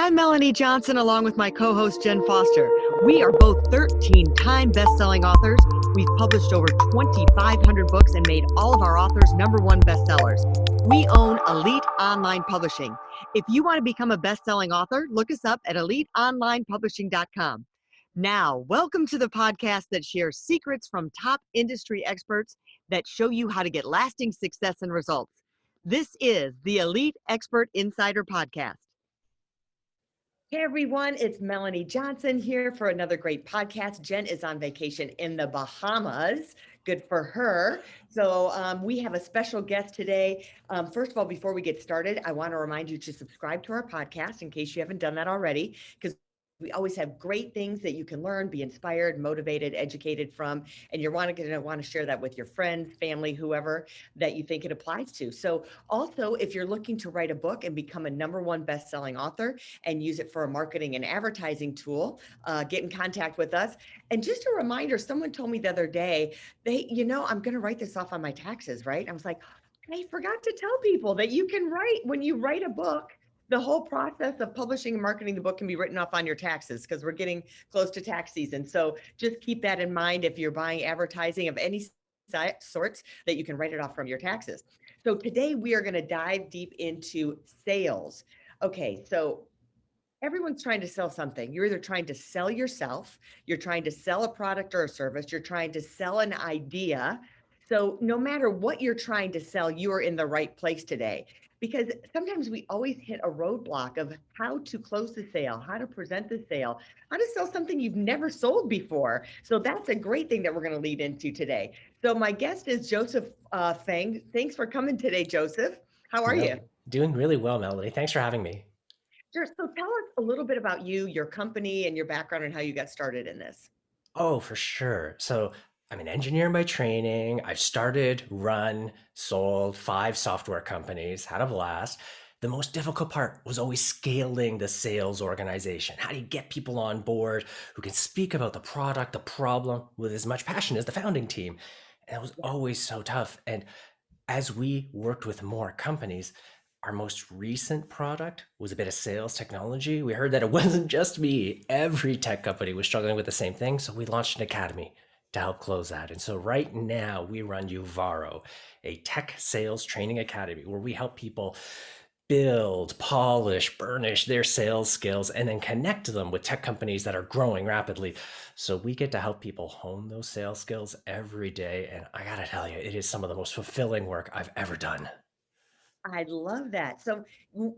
I'm Melanie Johnson along with my co-host Jen Foster. We are both 13-time best-selling authors. We've published over 2,500 books and made all of our authors #1 bestsellers. We own Elite Online Publishing. If you want to become a best-selling author, look us up at eliteonlinepublishing.com. Now, welcome to the podcast that shares secrets from top industry experts that show you how to get lasting success and results. This is the Elite Expert Insider Podcast. Hey everyone, it's Melanie Johnson here for another great podcast. Jen is on vacation in the Bahamas. Good for her. So we have a special guest today. First of all, before we get started, I want to remind you to subscribe to our podcast in case you haven't done that already, because we always have great things that you can learn, be inspired, motivated, educated from, and you're going to want to share that with your friends, family, whoever that you think it applies to. So also, if you're looking to write a book and become a #1 best-selling author and use it for a marketing and advertising tool, get in contact with us. And just a reminder, someone told me the other day, I'm going to write this off on my taxes, right? I was like, I forgot to tell people that you can write, when you write a book, the whole process of publishing and marketing the book can be written off on your taxes because we're getting close to tax season. So just keep that in mind if you're buying advertising of any sorts, that you can write it off from your taxes. So today we are going to dive deep into sales. Okay, so everyone's trying to sell something. You're either trying to sell yourself, you're trying to sell a product or a service, you're trying to sell an idea. So no matter what you're trying to sell, you are in the right place today. Because sometimes we always hit a roadblock of how to close the sale, how to present the sale, how to sell something you've never sold before. So that's a great thing that we're going to lead into today. So my guest is Joseph Fung. Thanks for coming today, Joseph. How are you? Doing really well, Melody. Thanks for having me. Sure. So tell us a little bit about you, your company, and your background and how you got started in this. Oh, for sure. So I'm an engineer by training. I've started, run, sold 5 software companies, had a blast. The most difficult part was always scaling the sales organization. How do you get people on board who can speak about the product, the problem with as much passion as the founding team? And it was always so tough. And as we worked with more companies, our most recent product was a bit of sales technology. We heard that it wasn't just me. Every tech company was struggling with the same thing. So we launched an academy to help close that. And so right now we run Uvaro, a tech sales training academy where we help people build, polish, burnish their sales skills, and then connect them with tech companies that are growing rapidly. So we get to help people hone those sales skills every day. And I got to tell you, it is some of the most fulfilling work I've ever done. I love that. So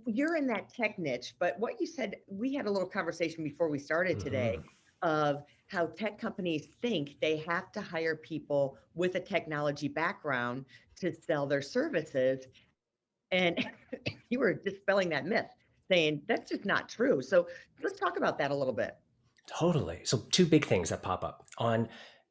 you're in that tech niche, but what you said, we had a little conversation before we started today Mhm. of how tech companies think they have to hire people with a technology background to sell their services. And you were dispelling that myth, saying that's just not true. So let's talk about that a little bit. Totally. So two big things that pop up on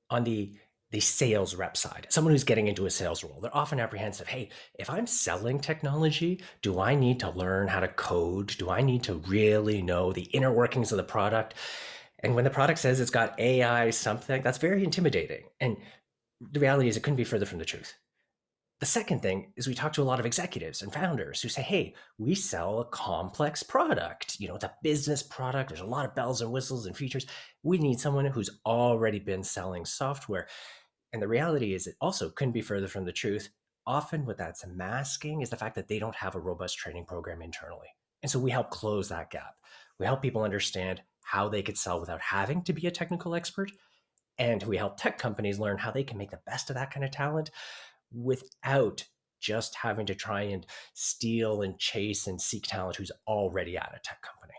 the sales rep side. Someone who's getting into a sales role, they're often apprehensive. Hey, if I'm selling technology, do I need to learn how to code? Do I need to really know the inner workings of the product? And when the product says it's got AI something, that's very intimidating. And the reality is it couldn't be further from the truth. The second thing is we talk to a lot of executives and founders who say, hey, we sell a complex product. It's a business product. There's a lot of bells and whistles and features. We need someone who's already been selling software. And the reality is it also couldn't be further from the truth. Often what that's masking is the fact that they don't have a robust training program internally. And so we help close that gap. We help people understand how they could sell without having to be a technical expert. And we help tech companies learn how they can make the best of that kind of talent without just having to try and steal and chase and seek talent who's already at a tech company.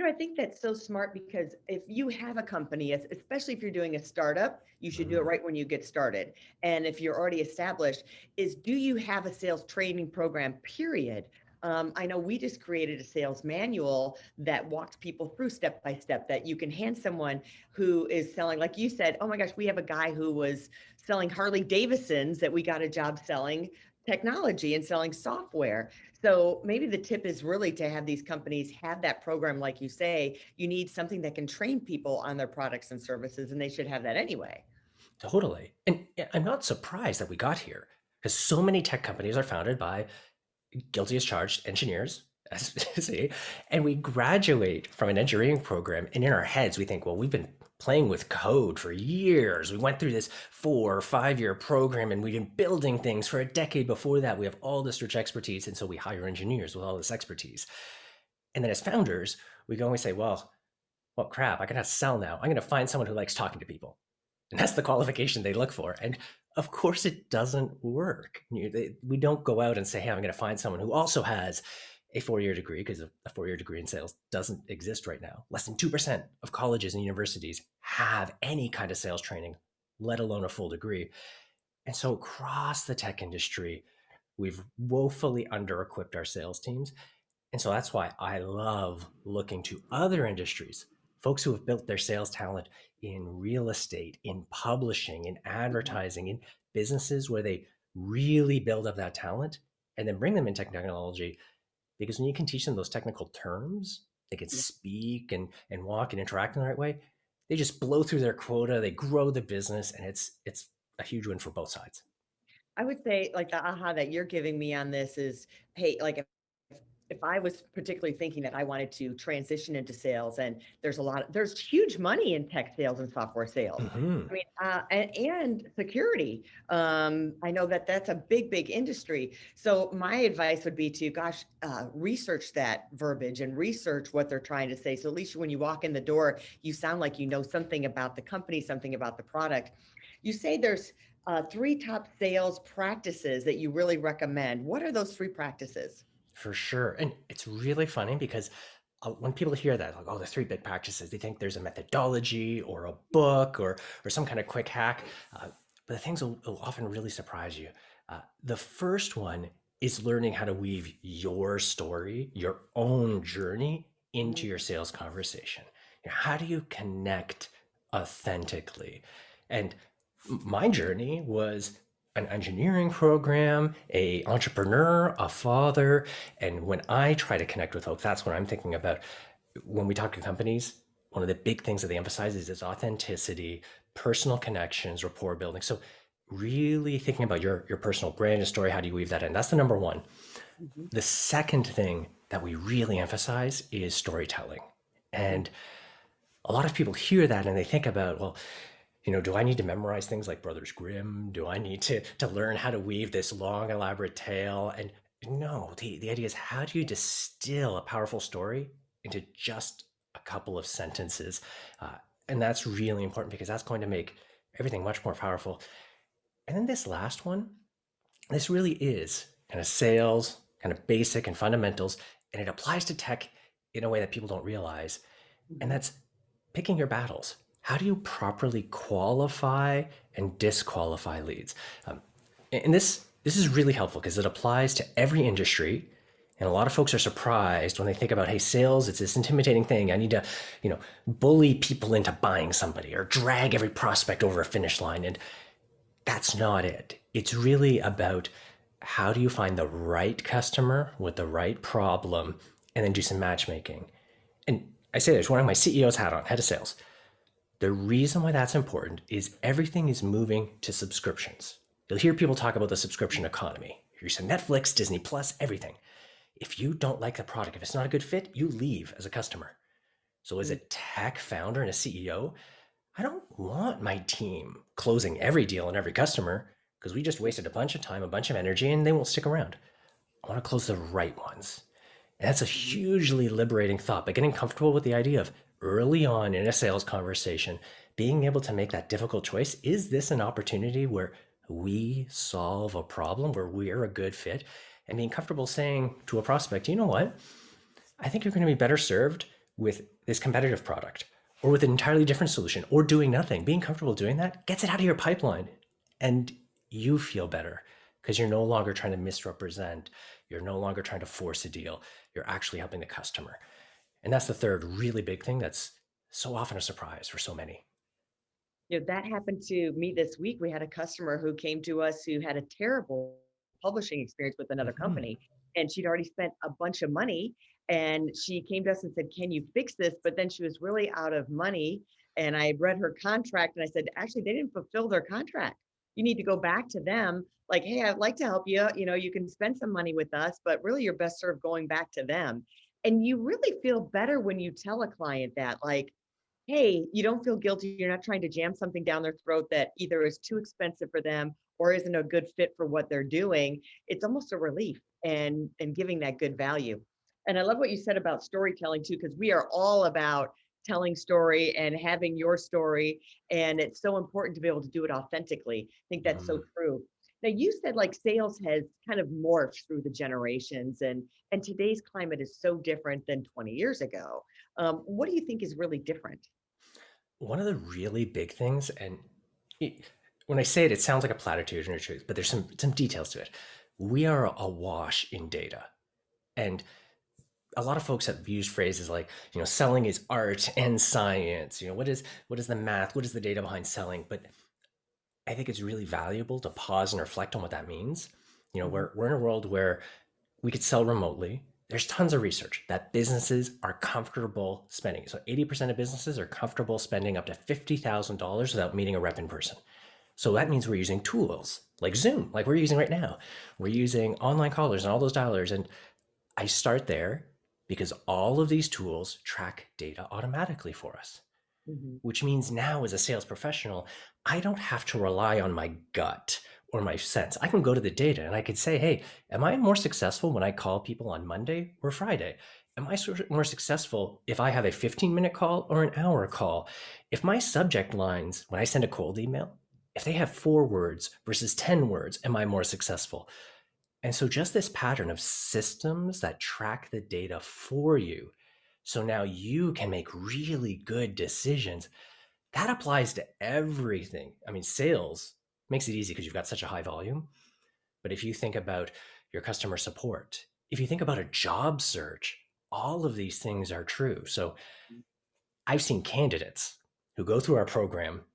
I think that's so smart because if you have a company, especially if you're doing a startup, you should do it Mhm. right when you get started. And if you're already established, do you have a sales training program, period? I know we just created a sales manual that walks people through step by step that you can hand someone who is selling, like you said, oh my gosh, we have a guy who was selling Harley Davidsons that we got a job selling technology and selling software. So maybe the tip is really to have these companies have that program. Like you say, you need something that can train people on their products and services, and they should have that anyway. Totally. And I'm not surprised that we got here because so many tech companies are founded by guilty as charged engineers See, and we graduate from an engineering program, and in our heads, we think, well, we've been playing with code for years. We went through this 4 or 5 year program, and we've been building things for a decade before that. We have all this rich expertise, and so we hire engineers with all this expertise. And then as founders, we go and we say, well, crap, I gotta sell now. I'm gonna find someone who likes talking to people. And that's the qualification they look for. And of course, it doesn't work. We don't go out and say, hey, I'm going to find someone who also has a 4 year degree, because a 4 year degree in sales doesn't exist right now. Less than 2% of colleges and universities have any kind of sales training, let alone a full degree. And so across the tech industry, we've woefully under equipped our sales teams. And so that's why I love looking to other industries, folks who have built their sales talent in real estate, in publishing, in Mhm. advertising, in businesses where they really build up that talent and then bring them in technology. Because when you can teach them those technical terms, they can Yeah. speak and walk and interact in the right way. They just blow through their quota, they grow the business, and it's a huge win for both sides. I would say like the aha that you're giving me on this is, hey, like if I was particularly thinking that I wanted to transition into sales, and there's huge money in tech sales and software sales. Hmm. I mean, and security. I know that that's a big industry. So my advice would be to, gosh, research that verbiage and research what they're trying to say. So at least when you walk in the door, you sound like you know something about the company, something about the product. You say there's three top sales practices that you really recommend. What are those three practices? For sure. And it's really funny because when people hear that, like, oh, the three big practices, they think there's a methodology or a book or some kind of quick hack. But the things will often really surprise you. The first one is learning how to weave your story, your own journey into your sales conversation. How do you connect authentically? And my journey was an engineering program, a entrepreneur, a father, and when I try to connect with folks, that's what I'm thinking about. When we talk to companies, one of the big things that they emphasize is authenticity, personal connections, rapport building. So really thinking about your personal brand and story, how do you weave that in? That's the number one. Mhm. The second thing that we really emphasize is storytelling. Mhm. And a lot of people hear that and they think about, well, do I need to memorize things like Brothers Grimm? Do I need to learn how to weave this long, elaborate tale? And no, the idea is, how do you distill a powerful story into just a couple of sentences? Uh, and that's really important because that's going to make everything much more powerful. And then this last one, this really is kind of sales, kind of basic and fundamentals, and it applies to tech in a way that people don't realize. And Mhm. that's picking your battles. How do you properly qualify and disqualify leads? And this is really helpful because it applies to every industry. And a lot of folks are surprised when they think about, hey, sales, it's this intimidating thing. I need to, bully people into buying somebody or drag every prospect over a finish line. And that's not it. It's really about, how do you find the right customer with the right problem and then do some matchmaking. And I say this, wearing my CEO's hat on, head of sales. The reason why that's important is everything is moving to subscriptions. You'll hear people talk about the subscription economy. You're using Netflix, Disney Plus, everything. If you don't like the product, if it's not a good fit, you leave as a customer. So as a Mhm. tech founder and a CEO, I don't want my team closing every deal and every customer, because we just wasted a bunch of time, a bunch of energy, and they won't stick around. I want to close the right ones. And that's a Mhm. hugely liberating thought, but getting comfortable with the idea of early on in a sales conversation, being able to make that difficult choice. Is this an opportunity where we solve a problem, where we're a good fit? And being comfortable saying to a prospect, you know what? I think you're going to be better served with this competitive product or with an entirely different solution or doing nothing. Being comfortable doing that gets it out of your pipeline, and you feel better because you're no longer trying to misrepresent. You're no longer trying to force a deal. You're actually helping the customer. And that's the third really big thing that's so often a surprise for so many. That happened to me this week. We had a customer who came to us who had a terrible publishing experience with another Mhm. company, and she'd already spent a bunch of money. And she came to us and said, "Can you fix this?" But then she was really out of money. And I read her contract and I said, "Actually, they didn't fulfill their contract." You need to go back to them like, hey, I'd like to help you. You know, you can spend some money with us, but really you're best served going back to them. And you really feel better when you tell a client that, like, hey, you don't feel guilty. You're not trying to jam something down their throat that either is too expensive for them or isn't a good fit for what they're doing. It's almost a relief and giving that good value. And I love what you said about storytelling too, because we are all about telling story and having your story. And it's so important to be able to do it authentically. I think that's so Mm. true. Now you said like sales has kind of morphed through the generations and today's climate is so different than 20 years ago. What do you think is really different? One of the really big things, and it, when I say it, it sounds like a platitude and a truth, but there's some details to it. We are awash in data, and a lot of folks have used phrases like, selling is art and science. What is the math? What is the data behind selling? But I think it's really valuable to pause and reflect on what that means. Mhm. We're in a world where we could sell remotely. There's tons of research that businesses are comfortable spending. So 80% of businesses are comfortable spending up to $50,000 without meeting a rep in person. So that means we're using tools like Zoom, like we're using right now. We're using online callers and all those dialers. And I start there because all of these tools track data automatically for us, Mhm. which means now as a sales professional, I don't have to rely on my gut or my sense. I can go to the data and I could say, hey, am I more successful when I call people on Monday or Friday? Am I more successful if I have a 15-minute call or an hour call? If my subject lines, when I send a cold email, if they have 4 words versus 10 words, am I more successful? And so just this pattern of systems that track the data for you. So now you can make really good decisions. That applies to everything. I mean, sales makes it easy because you've got such a high volume. But if you think about your customer support, if you think about a job search, all of these things are true. So I've seen candidates who go through our program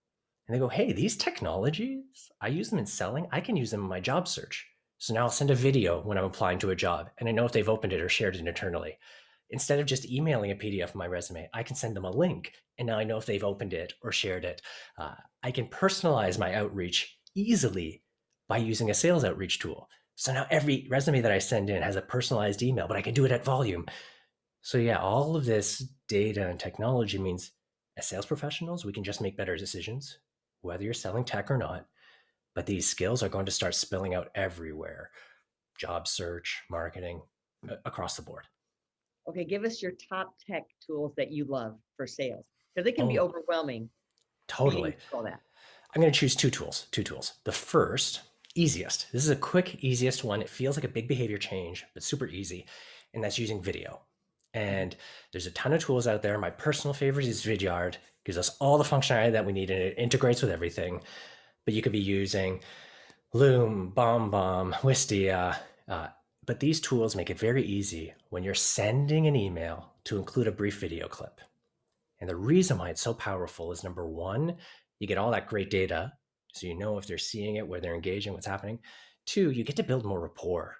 and they go, hey, these technologies, I use them in selling. I can use them in my job search. So now I'll send a video when I'm applying to a job and I know if they've opened it or shared it internally. Instead of just emailing a PDF of my resume, I can send them a link and now I know if they've opened it or shared it. I can personalize my outreach easily by using a sales outreach tool. So now every resume that I send in has a personalized email, but I can do it at volume. So yeah, all of this data and technology means as sales professionals, we can just make better decisions, whether you're selling tech or not. But these skills are going to start spilling out everywhere: job search, marketing, across the board. Okay, give us your top tech tools that you love for sales because it can be Oh, overwhelming being able totally. to control that. I'm going to choose two tools. Two tools. The first, easiest. This is a quick, easiest one. It feels like a big behavior change, but super easy. And that's using video. Mhm. And there's a ton of tools out there. My personal favorite is Vidyard. Gives us all the functionality that we need and it integrates with everything. But you could be using Loom, BombBomb, Wistia. Uh, but these tools make it very easy when you're sending an email to include a brief video clip. And the reason why it's so powerful is number one, you get all that great data. So you know if they're seeing it, where they're engaging, what's happening. Two, you get to build more rapport.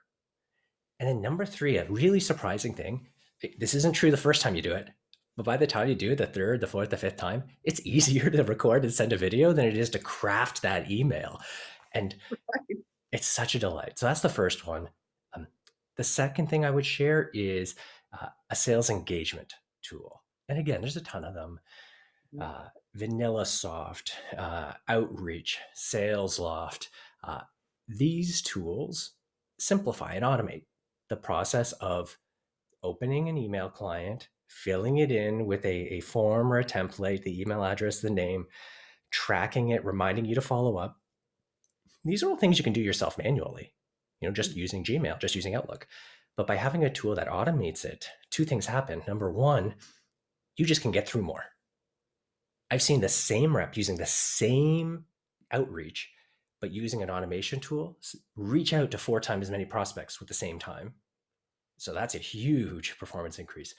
And then number three, a really surprising thing, this isn't true the first time you do it, but by the time you do it the third, the fourth, the fifth time, it's easier to record and send a video than it is to craft that email. And it's such a delight. So that's the first one. Um, the second thing I would share is a sales engagement tool. And again, there's a ton of them. Mhm. uh, Vanilla Soft, Outreach, SalesLoft. Uh, these tools simplify and automate the process of opening an email client, filling it in with a form or a template, the email address, the name, tracking it, reminding you to follow up. These are all things you can do yourself manually, just Mhm. using Gmail, just using Outlook. But by having a tool that automates it, two things happen. Number one, you just can get through more. I've seen the same rep using the same outreach, but using an automation tool, reach out to 4 times as many prospects with the same time. So that's a huge performance increase.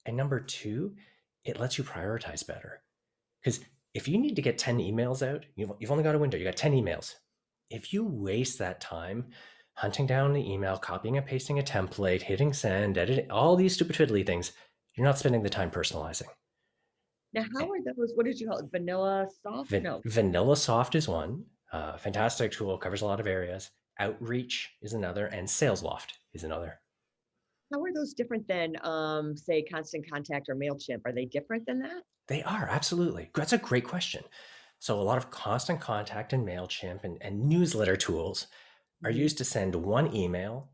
And number two, it lets you prioritize better. Because if you need to get 10 emails out, you've only got a window, you got 10 emails. If you waste that time hunting down the email, copying and pasting a template, hitting send, editing, all these stupid fiddly things, you're not spending the time personalizing. Now, how are those? What did you call it? Vanilla soft? No. Vanilla Soft is one. Fantastic tool, covers a lot of areas. Outreach is another, and Sales Loft is another. How are those different than, say, Constant Contact or MailChimp? Are they different than that? They are, absolutely. That's a great question. So, a lot of Constant Contact and MailChimp and newsletter tools are Mhm. used to send one email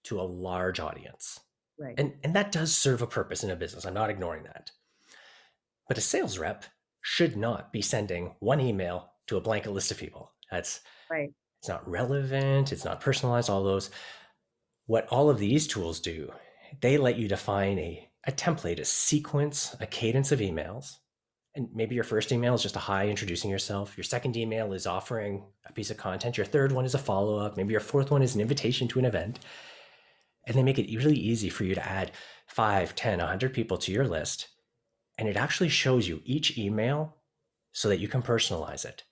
to a large audience. Right. And that does serve a purpose in a business. I'm not ignoring that. But a sales rep should not be sending one email to a blanket list of people. Right. It's not relevant, it's not personalized, all those. What all of these tools do, they let you define a template, a sequence, a cadence of emails. And maybe your first email is just a hi introducing yourself. Your second email is offering a piece of content. Your third one is a follow up. Maybe your fourth one is an invitation to an event. And they make it really easy for you to add 5, 10, 100 people to your list. And it actually shows you each email so that you can personalize it.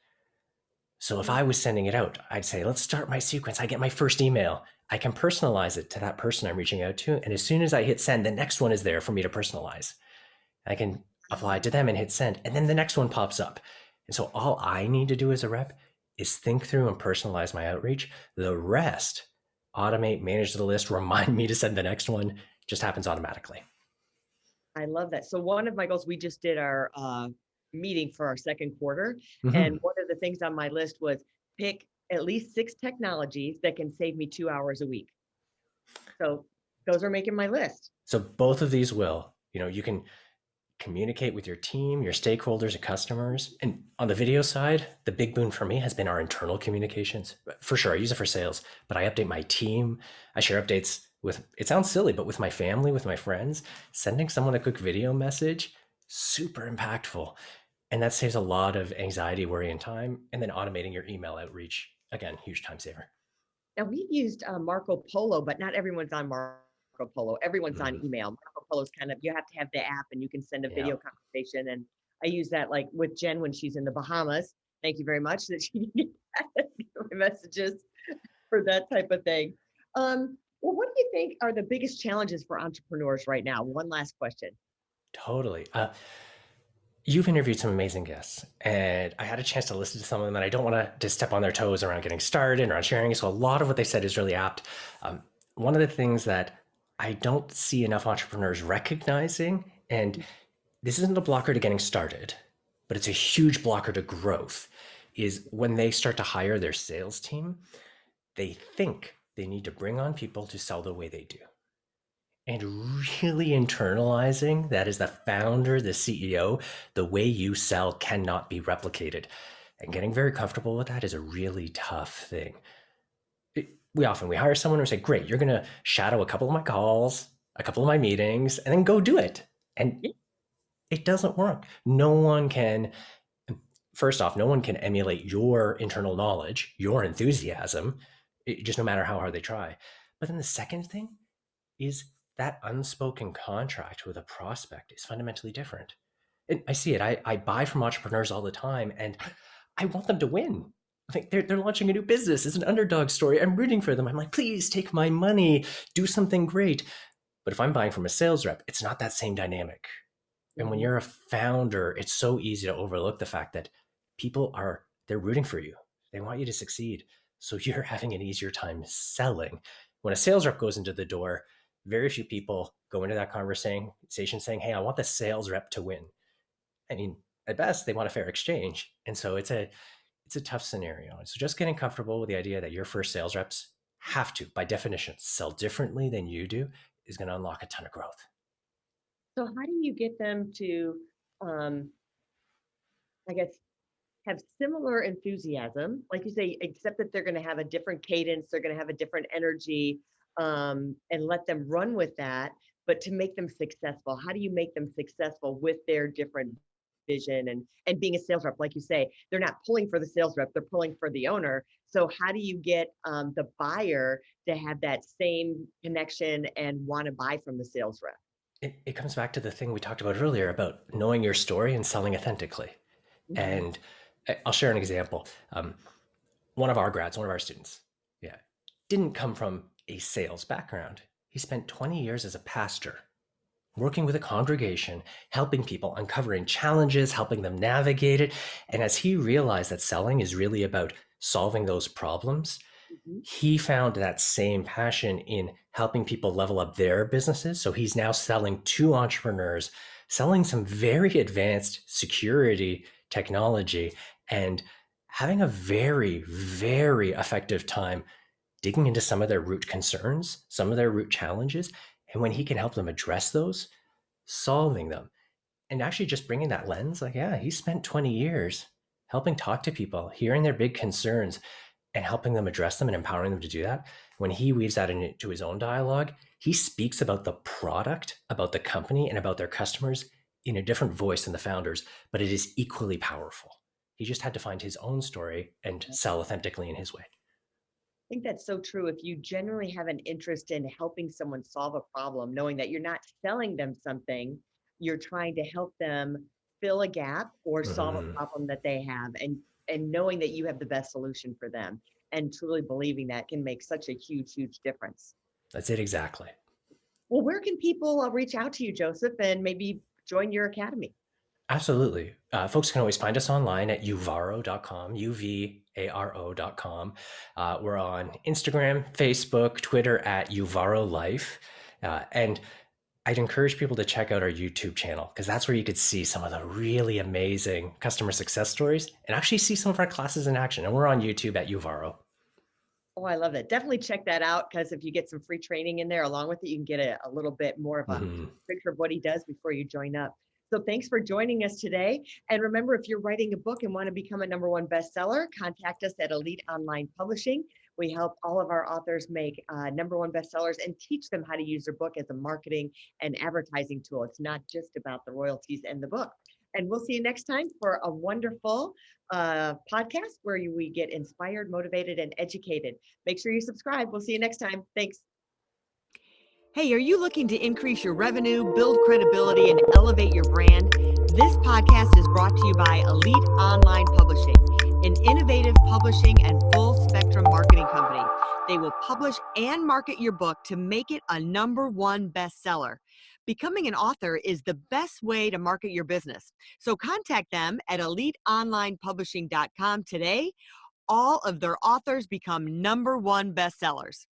So if Mhm. I was sending it out, I'd say, let's start my sequence. I get my first email. I can personalize it to that person I'm reaching out to. And as soon as I hit send, the next one is there for me to personalize. I can apply it to them and hit send. And then the next one pops up. And so all I need to do as a rep is think through and personalize my outreach. The rest, automate, manage the list, remind me to send the next one, just happens automatically. I love that. So one of my goals, we just did our meeting for our second quarter, and Mm-hmm. one of the things on my list was pick at least 6 technologies that can save me 2 hours a week. So those are making my list. So both of these will, you can communicate with your team, your stakeholders, and customers. And on the video side, the big boon for me has been our internal communications. For sure, I use it for sales, but I update my team. I share updates with, it sounds silly, but with my family, with my friends, sending someone a quick video message, super impactful. And that saves a lot of anxiety, worry, and time. And then automating your email outreach, again, huge time saver. Now we've used Marco Polo, but not everyone's on Marco Polo. Everyone's on Mm, email. Marco Polo is kind of, you have to have the app and you can send a yeah. video conversation. And I use that like with Jen when she's in the Bahamas. Thank you very much that she can get my messages for that type of thing. Well, what do you think are the biggest challenges for entrepreneurs right now? One last question. Totally. You've interviewed some amazing guests, and I had a chance to listen to some of them, and I don't want to step on their toes around getting started and around sharing. So a lot of what they said is really apt. One of the things that I don't see enough entrepreneurs recognizing, and this isn't a blocker to getting started, but it's a huge blocker to growth, is when they start to hire their sales team, they think they need to bring on people to sell the way they do. And really internalizing that as the founder, the CEO, the way you sell cannot be replicated. And getting very comfortable with that is a really tough thing. We hire someone and we say, great, you're going to shadow a couple of my calls, a couple of my meetings, and then go do it. And Yeah. it doesn't work. No one can, first off, no one can emulate your internal knowledge, your enthusiasm, just no matter how hard they try. But then the second thing is that unspoken contract with a prospect is fundamentally different. And I see it. I buy from entrepreneurs all the time, and I want them to win. I think they're launching a new business. It's an underdog story. I'm rooting for them. I'm like, please take my money, do something great. But if I'm buying from a sales rep, it's not that same dynamic. And when Mhm. you're a founder, it's so easy to overlook the fact that they're rooting for you. They want you to succeed. So you're having an easier time selling. When a sales rep goes into the door, very few people go into that conversation saying, hey, I want the sales rep to win. I mean, at best, they want a fair exchange. And so it's a tough scenario. So just getting comfortable with the idea that your first sales reps have to, by definition, sell differently than you do is going to unlock a ton of growth. So how do you get them to, um, I guess, have similar enthusiasm, like you say, except that they're going to have a different cadence, they're going to have a different energy, and let them run with that. But to make them successful, how do you make them successful with their different vision and being a sales rep? Like you say, they're not pulling for the sales rep; they're pulling for the owner. So how do you get the buyer to have that same connection and want to buy from the sales rep? It comes back to the thing we talked about earlier about knowing your story and selling authentically. Mhm. And I'll share an example. One of our grads, one of our students, yeah, didn't come from a sales background. He spent 20 years as a pastor working with a congregation, helping people, uncovering challenges, helping them navigate it. And as he realized that selling is really about solving those problems, Mhm. he found that same passion in helping people level up their businesses. So he's now selling to entrepreneurs, selling some very advanced security technology, and having a very, very effective time digging into some of their root concerns, some of their root challenges. And when he can help them address those, solving them, and actually just bringing that lens, like, yeah, he spent 20 years helping talk to people, hearing their big concerns, and helping them address them and empowering them to do that. When he weaves that into his own dialogue, he speaks about the product, about the company, and about their customers in a different voice than the founders, but it is equally powerful. He just had to find his own story and sell authentically in his way. I think that's so true. If you genuinely have an interest in helping someone solve a problem, knowing that you're not selling them something, you're trying to help them fill a gap or solve a Mhm. problem that they have, and knowing that you have the best solution for them, and truly believing that can make such a huge, huge difference. That's it exactly. Well, where can people reach out to you, Joseph, and maybe join your academy? Absolutely. Folks can always find us online at uvaro.com, uvaro.com. We're on Instagram, Facebook, Twitter at Uvaro Life. And I'd encourage people to check out our YouTube channel because that's where you could see some of the really amazing customer success stories and actually see some of our classes in action. And we're on YouTube at Uvaro. Oh, I love that. Definitely check that out because if you get some free training in there along with it, you can get a little bit more of a Mhm. picture of what he does before you join up. So thanks for joining us today. And remember, if you're writing a book and want to become a #1 bestseller, contact us at Elite Online Publishing. We help all of our authors make #1 bestsellers and teach them how to use their book as a marketing and advertising tool. It's not just about the royalties and the book. And we'll see you next time for a wonderful podcast where we get inspired, motivated, and educated. Make sure you subscribe. We'll see you next time. Thanks. Hey, are you looking to increase your revenue, build credibility, and elevate your brand? This podcast is brought to you by Elite Online Publishing, an innovative publishing and full spectrum marketing company. They will publish and market your book to make it a #1 bestseller. Becoming an author is the best way to market your business. So contact them at eliteonlinepublishing.com today. All of their authors become #1 bestsellers.